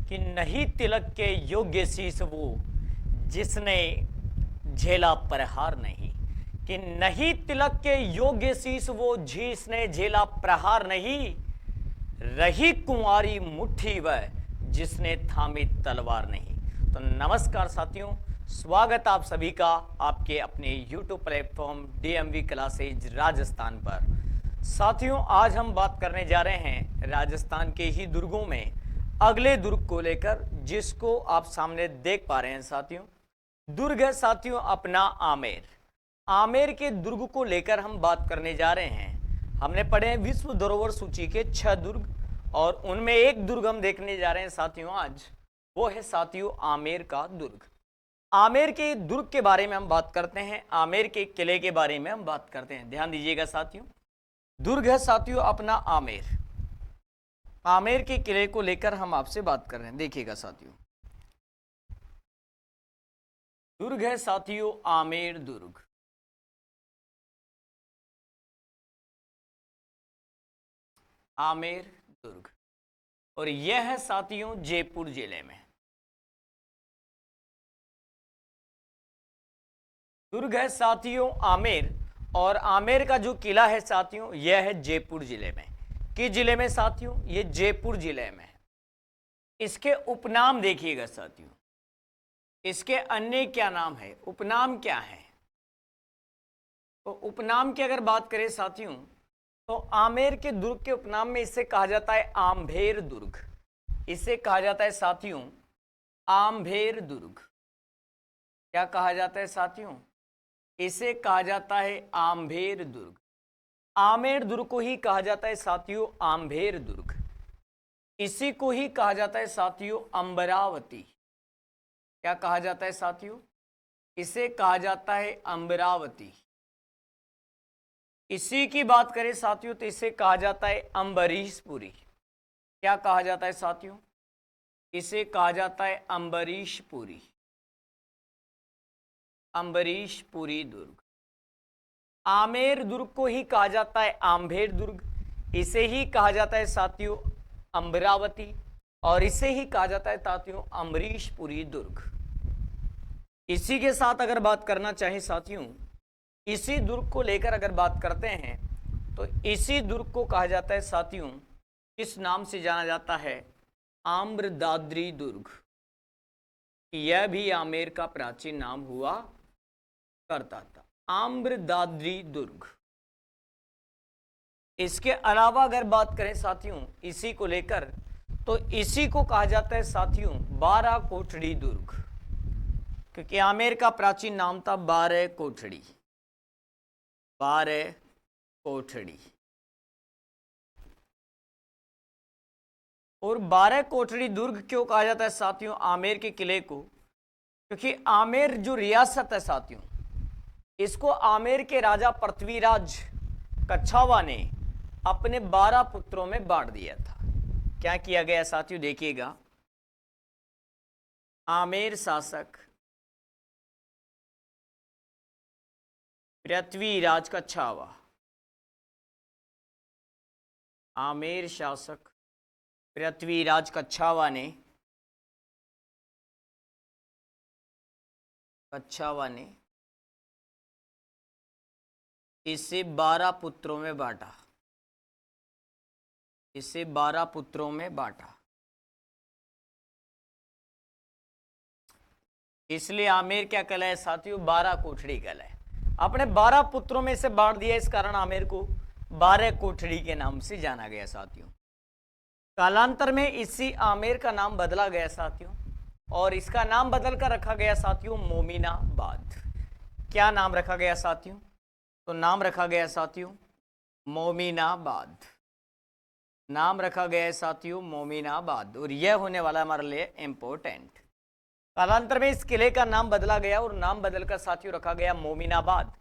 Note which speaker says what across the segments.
Speaker 1: कि नहीं तिलक के योग्य शीश वो जिसने झेला प्रहार नहीं। कि नहीं तिलक के योग्य शीश वो जिसने झेला प्रहार नहीं। रही कुंवारी मुट्ठी वह जिसने थामी तलवार नहीं। तो नमस्कार साथियों, स्वागत आप सभी का आपके अपने YouTube platform DMV classes Rajasthan पर। साथियों, आज हम बात करने जा रहे हैं राजस्थान के ही दुर्गों में अगले दुर्ग को लेकर, जिसको आप सामने देख पा रहे हैं। साथियों, दुर्ग है साथियों अपना आमेर। आमेर के दुर्ग को लेकर हम बात करने जा रहे हैं। हमने पढ़े हैं विश्व धरोहर सूची के 6 दुर्ग, और उनमें एक दुर्ग हम देखने जा रहे हैं साथियों आज। वो है साथियों आमेर का दुर्ग। आमेर के दुर्ग के बारे में हम बात करते हैं, आमेर के किले के बारे में हम बात करते हैं। ध्यान दीजिएगा साथियों, दुर्ग है साथियों अपना आमेर। आमेर के किले को लेकर हम आपसे बात कर रहे हैं। देखिएगा साथियों, दुर्ग है साथियों आमेर दुर्ग। आमेर दुर्ग, और यह है साथियों जयपुर जिले में। दुर्ग है साथियों आमेर, और आमेर का जो किला है साथियों यह है जयपुर जिले में। किस जिले में साथियों? ये जयपुर जिले में है। इसके उपनाम देखिएगा साथियों, इसके अन्य क्या नाम है, उपनाम क्या है? तो उपनाम की अगर बात करें साथियों, तो आमेर के दुर्ग के उपनाम में इसे कहा जाता है आम्भेर दुर्ग। इसे कहा जाता है साथियों आम्भेर दुर्ग। क्या कहा जाता है साथियों? इसे कहा जाता है आम्भेर दुर्ग। आमेर दुर्ग को ही कहा जाता है साथियों आम्भेर दुर्ग। इसी को ही कहा जाता है साथियों अमरावती। क्या कहा जाता है साथियों? इसे कहा जाता है अमरावती। इसी की बात करें साथियों तो इसे कहा जाता है अम्बरीशपुरी। क्या कहा जाता है साथियों? इसे कहा जाता है अम्बरीशपुरी। अम्बरीशपुरी दुर्ग। आमेर दुर्ग को ही कहा जाता है आम्भेर दुर्ग। इसे ही कहा जाता है साथियों अमरावती, और इसे ही कहा जाता है साथियों अम्बरीशपुरी दुर्ग। इसी के साथ अगर बात करना चाहें साथियों, इसी दुर्ग को लेकर अगर बात करते हैं, तो इसी दुर्ग को कहा जाता है साथियों, इस नाम से जाना जाता है आम्रदाद्री दुर्ग। यह भी आमेर का प्राचीन नाम हुआ करता था, आम्रदाद्री दुर्ग। इसके अलावा अगर बात करें साथियों इसी को लेकर, तो इसी को कहा जाता है साथियों 12 कोठड़ी दुर्ग, क्योंकि आमेर का प्राचीन नाम था 12 कोठड़ी। 12 कोठड़ी। और 12 कोठड़ी दुर्ग क्यों कहा जाता है साथियों आमेर के किले को? क्योंकि आमेर जो रियासत है साथियों, इसको आमेर के राजा पृथ्वीराज कच्छावा ने अपने 12 पुत्रों में बांट दिया था। क्या किया गया साथियों? देखिएगा, आमेर शासक पृथ्वीराज कच्छावा, आमेर शासक पृथ्वीराज कच्छावा ने इसे 12 पुत्रों में बांटा। इसे 12 पुत्रों में बांटा। इसलिए आमेर क्या कहलाए साथियों? 12 कोठड़ी कहलाए। अपने 12 पुत्रों में से बांट दिया, इस कारण आमेर को 12 कोठड़ी के नाम से जाना गया साथियों। कालांतर में इसी आमेर का नाम बदला गया साथियों, और इसका नाम बदल कर रखा गया साथियों मोमिनाबाद। क्या नाम रखा गया साथियों? तो नाम रखा गया साथियों मोमिनाबाद। नाम रखा गया है साथियों मोमिनाबाद, और यह होने वाला हमारे लिए इंपॉर्टेंट। कालांतर में इस किले का नाम बदला गया, और नाम बदलकर साथियों रखा गया मोमिनाबाद।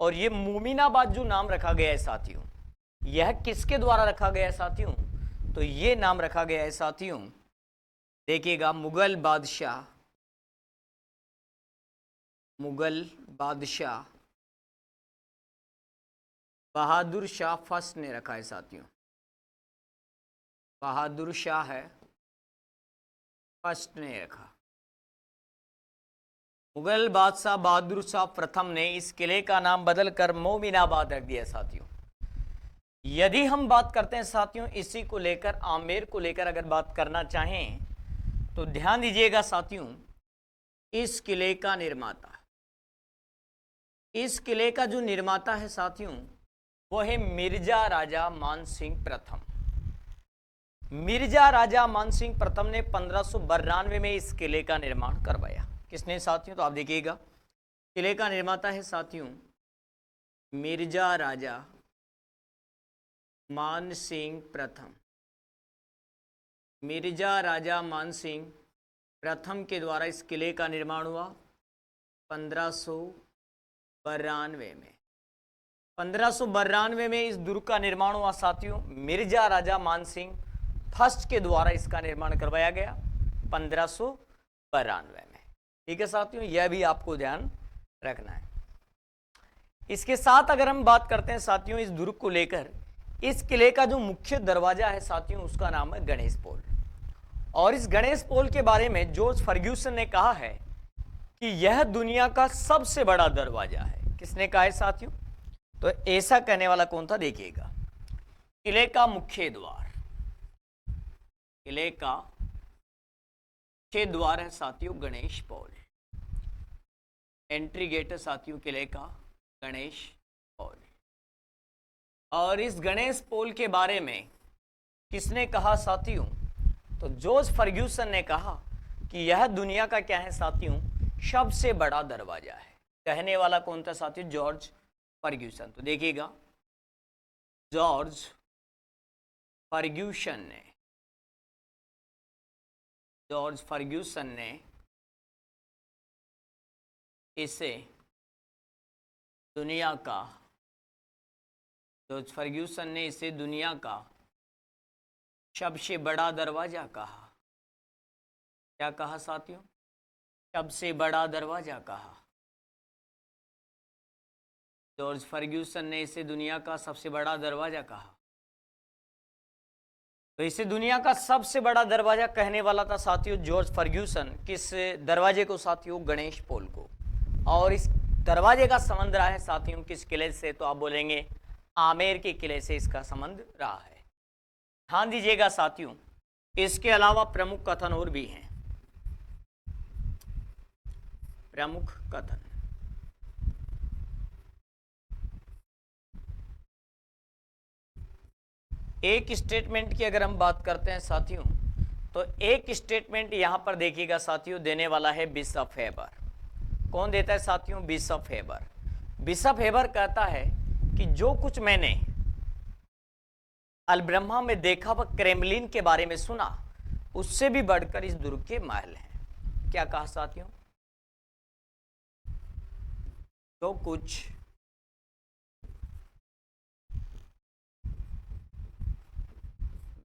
Speaker 1: और ये मोमिनाबाद जो नाम रखा गया है साथियों, यह किसके द्वारा रखा गया है साथियों? तो ये नाम रखा गया है साथियों, देखिएगा, मुगल बादशाह बहादुर शाह फर्स्ट ने रखा है साथियों। बहादुर शाह है फर्स्ट ने रखा। मुगल बादशाह बहादुर शाह प्रथम ने इस किले का नाम बदलकर मोमिनाबाद रख दिया साथियों। यदि हम बात करते हैं साथियों इसी को लेकर, आमेर को लेकर अगर बात करना चाहें तो ध्यान दीजिएगा साथियों, इस किले का निर्माता, इस किले का जो निर्माता है साथियों वो है मिर्जा राजा मानसिंह प्रथम। मिर्जा राजा मानसिंह प्रथम ने 1592 में इस किले का निर्माण करवाया। किसने साथियों? तो आप देखिएगा, किले का निर्माता है साथियों मिर्जा राजा मानसिंह प्रथम। मिर्जा राजा मानसिंह प्रथम के द्वारा इस किले का निर्माण हुआ 1592 में। 1592 में इस दुर्ग का निर्माण हुआ साथियों। मिर्जा राजा मानसिंह फर्स्ट के द्वारा इसका निर्माण करवाया गया 1592 में। ठीक है साथियों, यह भी आपको ध्यान रखना है। इसके साथ अगर हम बात करते हैं साथियों इस दुर्ग को लेकर, इस किले का जो मुख्य दरवाजा है साथियों उसका नाम है गणेश पोल। और इस गणेश पोल के बारे में जॉर्ज फर्ग्यूसन ने कहा है कि यह दुनिया का सबसे बड़ा दरवाजा है। किसने कहा है साथियों? तो ऐसा कहने वाला कौन था? देखिएगा, किले का मुख्य द्वार, किले का मुख्य द्वार है साथियों गणेश पोल। एंट्री गेट है साथियों किले का गणेश पोल। और इस गणेश पोल के बारे में किसने कहा साथियों? तो जॉर्ज फर्ग्यूसन ने कहा कि यह दुनिया का क्या है साथियों? सबसे बड़ा दरवाजा है। कहने वाला कौन था साथियों? George Ferguson. तो देखिएगा, जॉर्ज फर्ग्यूसन ने, जॉर्ज फर्ग्यूसन ने इसे दुनिया का, जॉर्ज फर्ग्यूसन ने इसे दुनिया का सबसे बड़ा दरवाजा कहा। क्या कहा साथियों? सबसे बड़ा दरवाजा कहा। जॉर्ज फर्ग्यूसन ने इसे दुनिया का सबसे बड़ा दरवाजा कहा। तो इसे दुनिया का सबसे बड़ा दरवाजा कहने वाला था साथियों जॉर्ज फर्ग्यूसन। किस दरवाजे को साथियों? गणेश पोल को। और इस दरवाजे का संबंध रहा है साथियों किस किले से? तो आप बोलेंगे आमेर के किले से इसका संबंध रहा है। ध्यान दीजिएगा साथियों, इसके अलावा प्रमुख कथन और भी हैं। प्रमुख कथन, एक स्टेटमेंट की अगर हम बात करते हैं साथियों तो एक स्टेटमेंट यहां पर देखिएगा साथियों देने वाला है बिशप हेबर। कौन देता है साथियों? Bishop Haber. बिशप हेबर कहता है कि जो कुछ मैंने अलब्रह्मा में देखा व क्रेमलिन के बारे में सुना उससे भी बढ़कर इस दुर्ग के महल हैं। क्या कहा साथियों? जो कुछ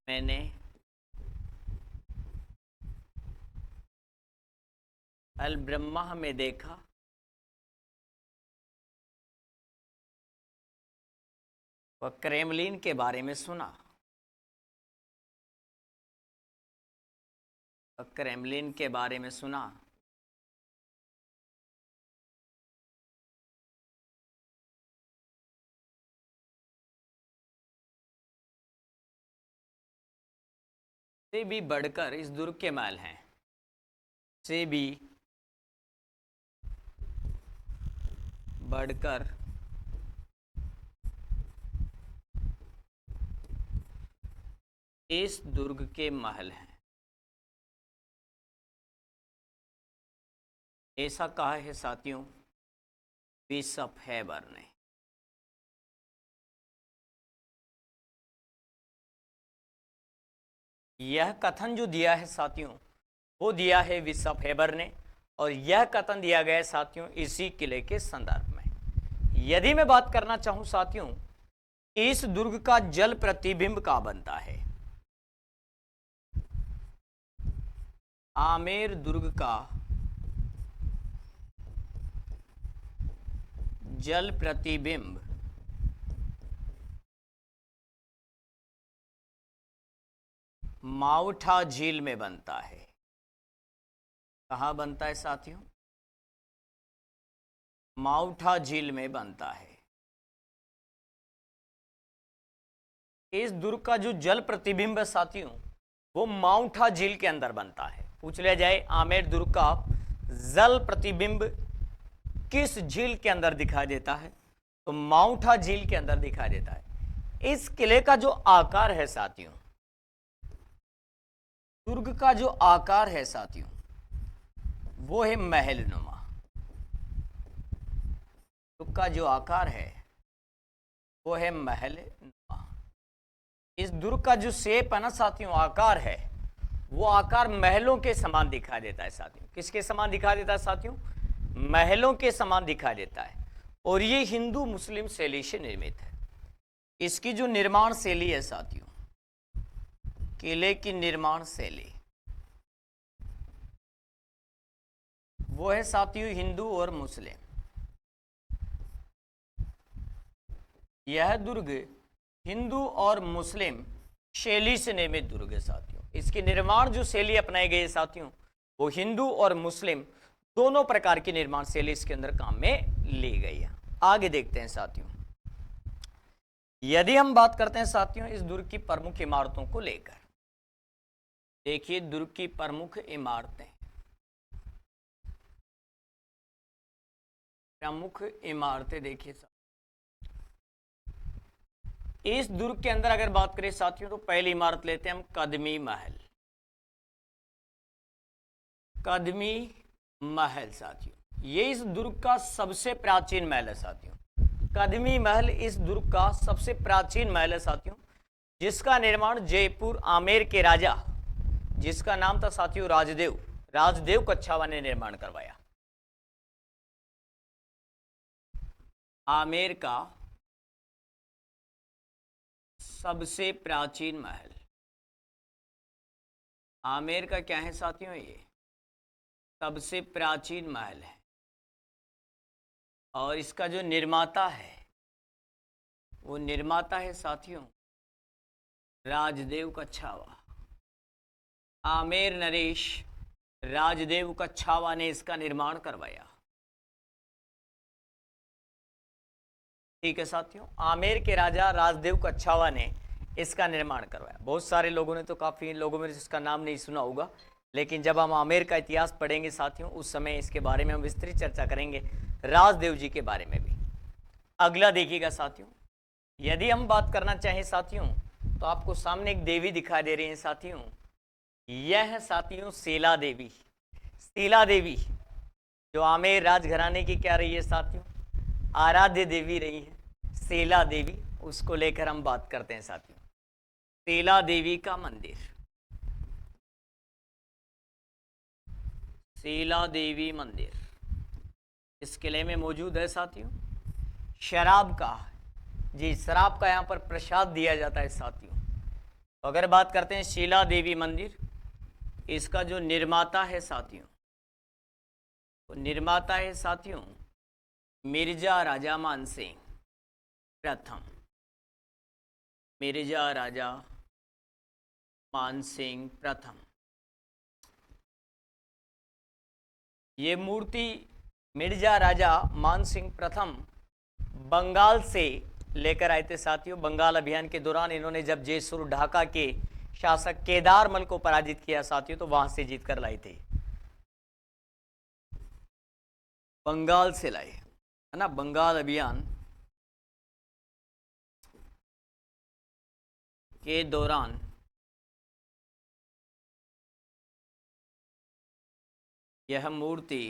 Speaker 1: मैंने अलब्रह्मा में देखा व क्रेमलिन के बारे में सुना, क्रेमलिन के बारे में सुना, से भी बढ़कर इस दुर्ग के महल हैं, से भी बढ़कर इस दुर्ग के महल हैं। ऐसा कहा है साथियों बिशप हेबर ने। यह कथन जो दिया है साथियों वो दिया है बिशप हेबर ने, और यह कथन दिया गया है साथियों इसी किले के संदर्भ में। यदि मैं बात करना चाहूं साथियों, इस दुर्ग का जल प्रतिबिंब कहां बनता है? आमेर दुर्ग का जल प्रतिबिंब माउठा झील में बनता है। कहाँ बनता है साथियों? माउठा झील में बनता है। इस दुर्ग का जो जल प्रतिबिंब है साथियों, वो माउठा झील के अंदर बनता है। पूछ लिया जाए आमेर दुर्ग का जल प्रतिबिंब किस झील के अंदर दिखाई देता है, तो माउठा झील के अंदर दिखाई देता है। इस किले का जो आकार है साथियों, दुर्ग का जो आकार है साथियों, वो है महलनुमा। दुर्ग का जो आकार है वो है महलनुमा। इस दुर्ग का जो शेप है ना साथियों, आकार है, वो आकार महलों के समान दिखाई देता है साथियों। किसके समान दिखाई देता है साथियों? महलों के समान दिखाई देता है। और ये हिंदू मुस्लिम शैली से निर्मित है। इसकी जो निर्माण शैली है साथियों, किले की निर्माण शैली, वो है साथियों हिंदू और मुस्लिम। यह दुर्ग हिंदू और मुस्लिम शैली से निर्मित दुर्ग है साथियों। इसकी निर्माण जो शैली अपनाई गई है साथियों, वो हिंदू और मुस्लिम दोनों प्रकार की निर्माण शैली इसके अंदर काम में ली गई है। आगे देखते हैं साथियों। यदि हम बात करते हैं साथियों इस दुर्ग की प्रमुख इमारतों को लेकर, देखिए दुर्ग की प्रमुख इमारतें, प्रमुख इमारतें देखिए। इस दुर्ग के अंदर अगर बात करें साथियों, तो पहली इमारत लेते हैं हम कदमी महल। कदमी महल साथियों, ये इस दुर्ग का सबसे प्राचीन महल है साथियों। कदमी महल इस दुर्ग का सबसे प्राचीन महल है साथियों, जिसका निर्माण जयपुर आमेर के राजा, जिसका नाम था साथियों राजदेव, राजदेव कच्छावा ने निर्माण करवाया। आमेर का सबसे प्राचीन महल, आमेर का क्या है साथियों? ये सबसे प्राचीन महल है। और इसका जो निर्माता है, वो निर्माता है साथियों राजदेव कच्छावा। आमेर नरेश राजदेव कच्छावा ने इसका निर्माण करवाया। ठीक है साथियों, आमेर के राजा राजदेव कच्छावा ने इसका निर्माण करवाया। बहुत सारे लोगों ने, तो काफ़ी लोगों में इसका नाम नहीं सुना होगा, लेकिन जब हम आमेर का इतिहास पढ़ेंगे साथियों, उस समय इसके बारे में हम विस्तृत चर्चा करेंगे, राजदेव जी के बारे में भी। अगला देखिएगा साथियों, यदि हम बात करना चाहें साथियों, तो आपको सामने एक देवी दिखाई दे रही है साथियों। यह है साथियों शीला देवी। शीला देवी जो आमेर राजघराने की क्या रही है साथियों? आराध्य देवी रही है शीला देवी। उसको लेकर हम बात करते हैं साथियों। शीला देवी का मंदिर, शीला देवी मंदिर इस किले में मौजूद है साथियों। शराब का, जी शराब का यहाँ पर प्रसाद दिया जाता है साथियों। तो अगर बात करते हैं शीला देवी मंदिर, इसका जो निर्माता है साथियों, तो निर्माता है साथियों मिर्जा राजा मानसिंह प्रथम। मिर्जा राजा मानसिंह प्रथम। ये मूर्ति मिर्जा राजा मानसिंह प्रथम बंगाल से लेकर आए थे साथियों। बंगाल अभियान के दौरान इन्होंने जब जयसुर ढाका के शासक केदारमल को पराजित किया साथियों, तो वहां से जीत कर लाए थे, बंगाल से लाए, है ना। बंगाल अभियान के दौरान यह मूर्ति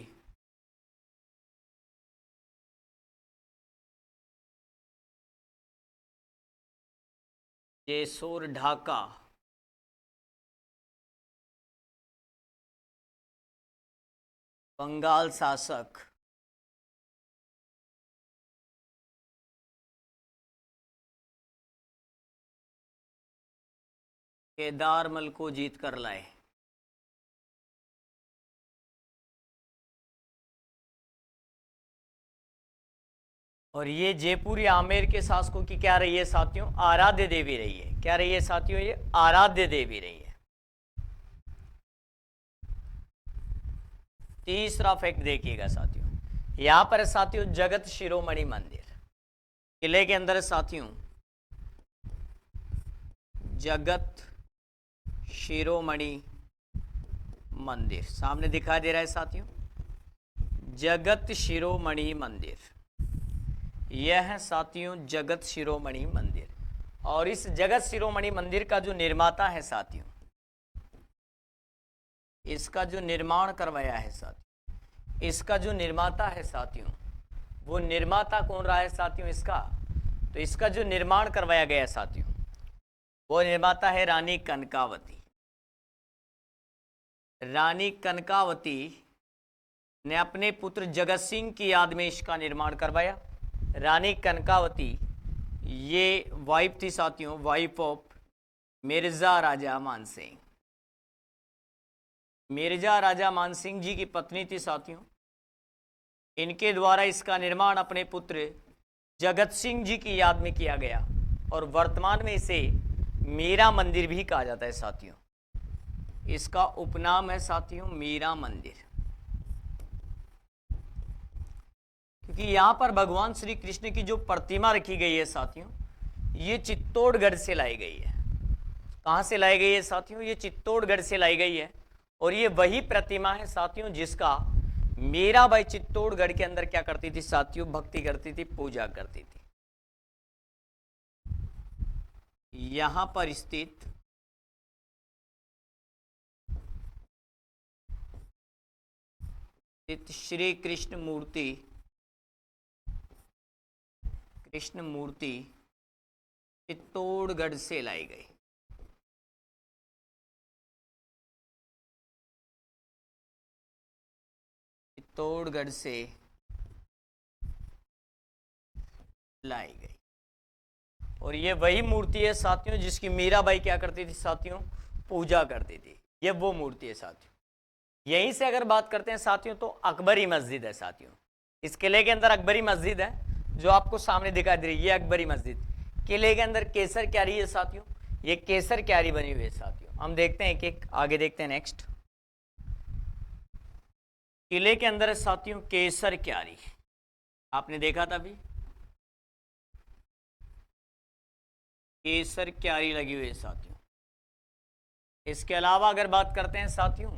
Speaker 1: जयसुर ढाका बंगाल शासक केदारमल को जीत कर लाए। और ये जयपुर या आमेर के शासकों की क्या रही है साथियों? आराध्य देवी रही है। क्या रही है साथियों? ये आराध्य देवी रही है। तीसरा फैक्ट देखिएगा साथियों, यहां पर साथियों जगत शिरोमणि मंदिर, किले के अंदर साथियों जगत शिरोमणि मंदिर सामने दिखाई दे रहा है साथियों, जगत शिरोमणि मंदिर, यह है साथियों जगत शिरोमणि मंदिर। और इस जगत शिरोमणि मंदिर का जो निर्माता है साथियों, इसका जो निर्माण करवाया है साथियों, इसका जो निर्माता है साथियों, वो निर्माता कौन रहा है साथियों इसका, तो इसका जो निर्माण करवाया गया है साथियों, वो निर्माता है रानी कनकावती। रानी कनकावती ने अपने पुत्र जगत सिंह की याद में इसका निर्माण करवाया। रानी कनकावती ये वाइफ थी साथियों, वाइफ ऑफ मिर्जा राजा मानसिंह। मिर्जा राजा मानसिंह जी की पत्नी थी साथियों। इनके द्वारा इसका निर्माण अपने पुत्र जगत सिंह जी की याद में किया गया और वर्तमान में इसे मीरा मंदिर भी कहा जाता है साथियों। इसका उपनाम है साथियों मीरा मंदिर, क्योंकि यहां पर भगवान श्री कृष्ण की जो प्रतिमा रखी गई है साथियों, ये चित्तौड़गढ़ से लाई गई है। कहां से लाई गई है साथियों, ये चित्तौड़गढ़ से लाई गई है। और ये वही प्रतिमा है साथियों जिसका मीराबाई चित्तौड़गढ़ के अंदर क्या करती थी साथियों, भक्ति करती थी, पूजा करती थी। यहां पर स्थित श्री कृष्ण मूर्ति चित्तौड़गढ़ से लाई गई। चित्तौड़गढ़ से लाई गई और ये वही मूर्ति है साथियों जिसकी मीराबाई क्या करती थी साथियों, पूजा करती थी। ये वो मूर्ति है साथियों। यहीं से अगर बात करते हैं साथियों तो अकबरी मस्जिद है साथियों। इस किले के अंदर अकबरी मस्जिद है जो आपको सामने दिखाई दे रही है, ये अकबरी मस्जिद। किले के अंदर केसर क्यारी है साथियों, ये केसर क्यारी बनी हुई है साथियों। हम देखते हैं एक आगे देखते हैं नेक्स्ट। किले के अंदर है साथियों केसर क्यारी, आपने देखा था अभी, केसर क्यारी लगी हुई है साथियों। इसके अलावा अगर बात करते हैं साथियों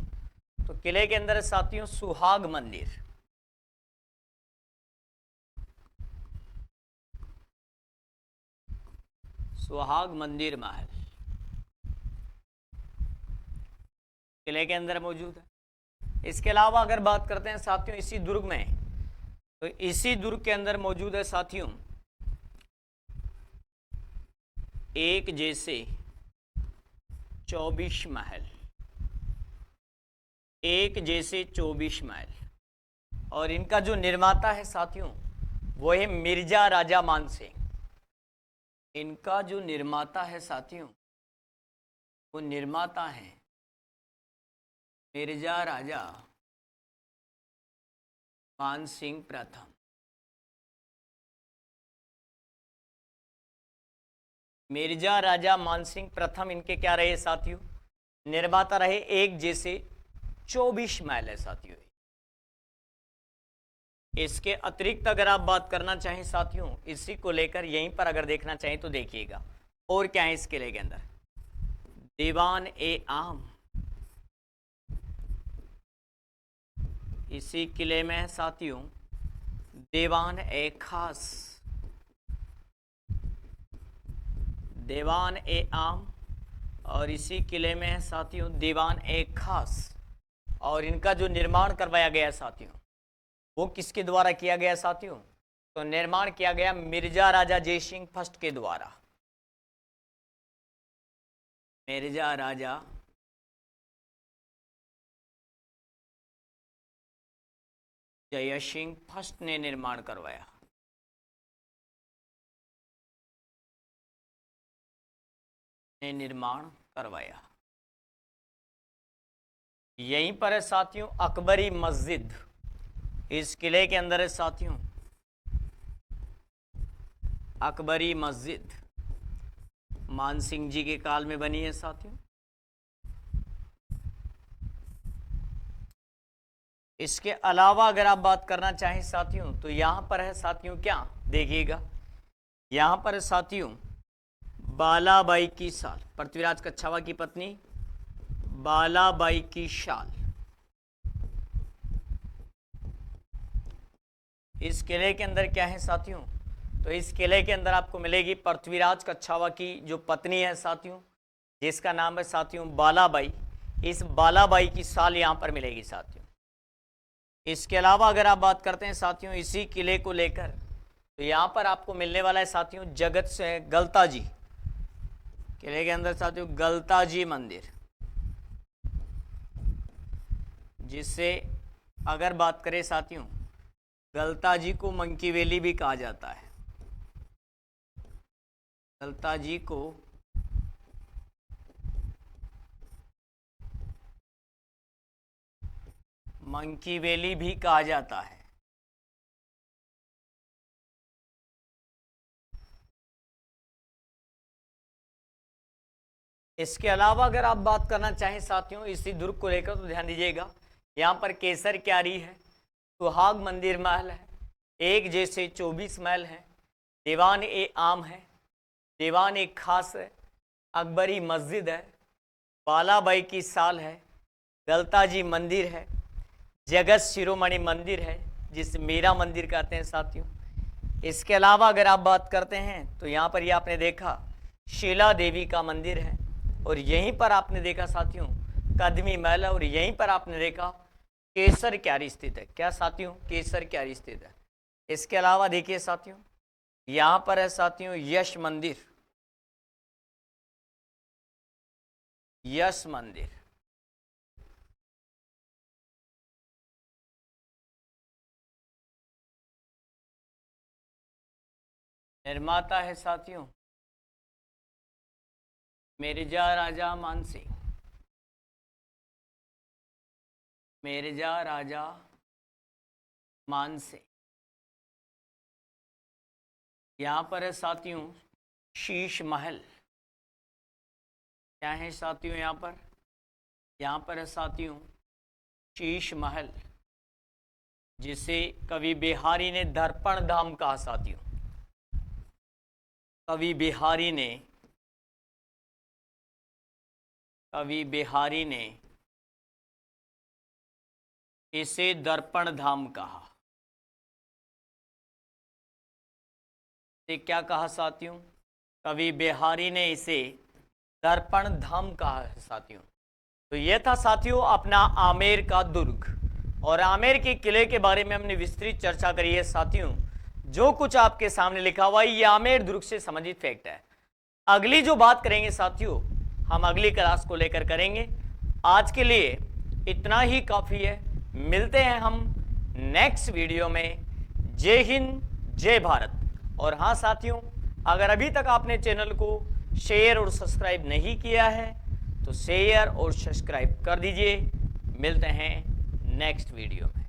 Speaker 1: तो किले के अंदर है साथियों सुहाग मंदिर। सुहाग मंदिर महल किले के अंदर मौजूद है। इसके अलावा अगर बात करते हैं साथियों इसी दुर्ग में, तो इसी दुर्ग के अंदर मौजूद है साथियों एक जैसे 24 महल, एक जैसे 24 महल। और इनका जो निर्माता है साथियों वो है मिर्जा राजा मानसिंह। इनका जो निर्माता है साथियों वो निर्माता है मिर्जा राजा मानसिंह प्रथम। मिर्जा राजा मानसिंह प्रथम इनके क्या रहे साथियों, निर्माता रहे। एक जैसे 24 महल है साथियों। इसके अतिरिक्त अगर आप बात करना चाहें साथियों इसी को लेकर यहीं पर अगर देखना चाहें तो देखिएगा और क्या है इस किले के अंदर, दीवान ए आम इसी किले में है साथियों, दीवान ए खास, दीवान ए आम, और इसी किले में है साथियों दीवान ए खास। और इनका जो निर्माण करवाया गया साथियों वो किसके द्वारा किया गया साथियों, तो निर्माण किया गया मिर्जा राजा जयसिंह फर्स्ट के द्वारा। मिर्जा राजा जयसिंह फर्स्ट ने निर्माण करवाया। निर्माण करवाया। यहीं पर है साथियों अकबरी मस्जिद, इस किले के अंदर है साथियों अकबरी मस्जिद, मानसिंह जी के काल में बनी है साथियों। इसके अलावा अगर आप बात करना चाहें साथियों तो यहां पर है साथियों, क्या देखिएगा, यहां पर है साथियों बालाबाई की साल, पृथ्वीराज कच्छावा की पत्नी बालाबाई की शाल। इस किले के अंदर क्या है साथियों, तो इस किले के अंदर आपको मिलेगी पृथ्वीराज कच्छावा की जो पत्नी है साथियों, जिसका नाम है साथियों बालाबाई। इस बालाबाई की साल यहां पर मिलेगी साथियों। इसके अलावा अगर आप बात करते हैं साथियों इसी किले को लेकर, तो यहां पर आपको मिलने वाला है साथियों जगत से गलता जी, किले के अंदर साथियों गलता जी मंदिर, जिससे अगर बात करें साथियों गलता जी को मंकी वैली भी कहा जाता है। गलता जी को मंकी वैली भी कहा जाता है। इसके अलावा अगर आप बात करना चाहें साथियों इसी दुर्ग को लेकर, तो ध्यान दीजिएगा यहां पर केसर क्यारी है, सुहाग मंदिर महल है, एक जैसे 24 महल है, दीवान ए आम है, दीवान एक खास है, अकबरी मस्जिद है, बालाबाई की साल है, गलता जी मंदिर है, जगत शिरोमणि मंदिर है जिसे मीरा मंदिर कहते हैं साथियों। इसके अलावा अगर आप बात करते हैं तो यहाँ पर ये आपने देखा शीला देवी का मंदिर है, और यहीं पर आपने देखा साथियों कदमी महल है, और यहीं पर आपने देखा केसर क्यारी स्थित है। क्या साथियों, केसर क्यारी स्थित है। इसके अलावा देखिए साथियों यहाँ पर है साथियों यश मंदिर, यश मंदिर, निर्माता है साथियों मिर्जा राजा मानसिंह, मिर्जा राजा मानसिंह। यहाँ पर है साथियों शीश महल, क्या है साथियों यहाँ पर है साथियों शीश महल, जिसे कवि बिहारी ने दर्पण धाम कहा साथियों। कवि बिहारी ने इसे दर्पण धाम कहा। क्या कहा साथियों, कवि बिहारी ने इसे दर्पण धाम कहा है साथियों। तो यह था साथियों अपना आमेर का दुर्ग, और आमेर के किले के बारे में हमने विस्तृत चर्चा करी है साथियों। जो कुछ आपके सामने लिखा हुआ है ये आमेर दुर्ग से संबंधित फैक्ट है। अगली जो बात करेंगे साथियों हम अगली क्लास को लेकर करेंगे। आज के लिए इतना ही काफ़ी है, मिलते हैं हम नेक्स्ट वीडियो में। जय हिंद, जय भारत। और हाँ साथियों, अगर अभी तक आपने चैनल को शेयर और सब्सक्राइब नहीं किया है तो शेयर और सब्सक्राइब कर दीजिए। मिलते हैं नेक्स्ट वीडियो में।